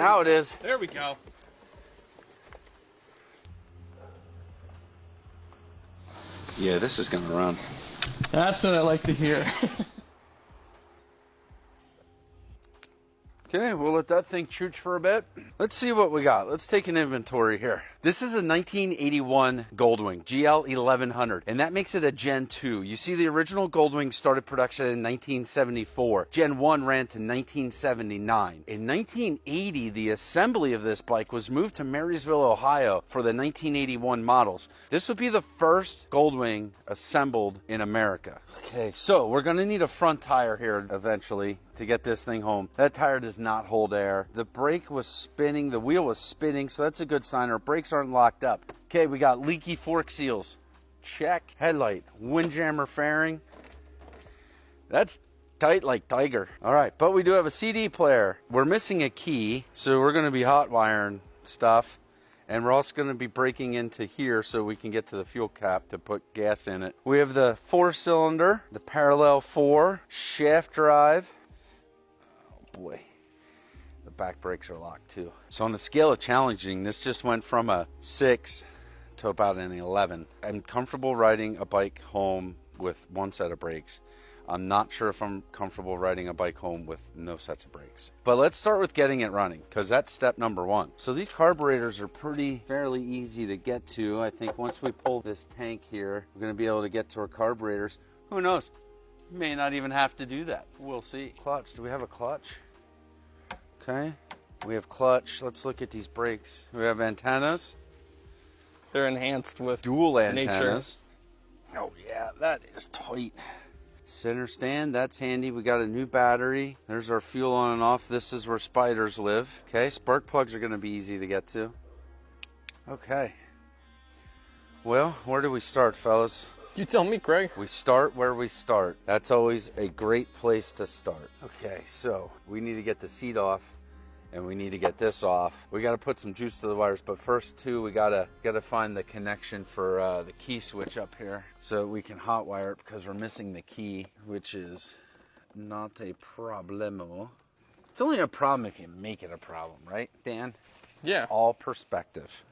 Now it is. There we go. Yeah, this is gonna run. That's what I like to hear. Okay, we'll let that thing chooch for a bit. Let's see what we got. Let's take an inventory here. This is a 1981 Goldwing, GL 1100, and that makes it a Gen 2. You see the original Goldwing started production in 1974. Gen 1 ran to 1979. In 1980, the assembly of this bike was moved to Marysville, Ohio for the 1981 models. This would be the first Goldwing assembled in America. Okay, so we're gonna need a front tire here eventually to get this thing home. That tire does not hold air. The brake was spinning, the wheel was spinning, so that's a good sign. Our brakes aren't locked up. Okay, we got leaky fork seals. Check. Headlight, windjammer fairing. That's tight like tiger. All right, but we do have a CD player. We're missing a key, so we're gonna be hot wiring stuff. And we're also gonna be breaking into here so we can get to the fuel cap to put gas in it. We have the 4-cylinder, the parallel 4, shaft drive. Oh boy. The back brakes are locked too. So on the scale of challenging, this just went from a 6 to about an 11. I'm comfortable riding a bike home with one set of brakes. I'm not sure if I'm comfortable riding a bike home with no sets of brakes. But let's start with getting it running, because that's step number 1. So these carburetors are fairly easy to get to. I think once we pull this tank here, we're going to be able to get to our carburetors. Who knows? We may not even have to do that. We'll see. Clutch. Do we have a clutch? Okay. We have clutch. Let's look at these brakes. We have antennas. They're enhanced with Dual antennas. nature. Oh yeah, that is tight. Center stand, that's handy. We got a new battery. There's our fuel on and off. This is where spiders live. Okay, spark plugs are going to be easy to get to. Okay. Well, where do we start, fellas? You tell me, Craig. We start where we start. That's always a great place to start. Okay, so we need to get the seat off and we need to get this off. We got to put some juice to the wires, but first too, we gotta find the connection for the key switch up here so we can hot wire it, because we're missing the key, which is not a problemo. It's only a problem if you make it a problem, right, Dan? Yeah. All perspective.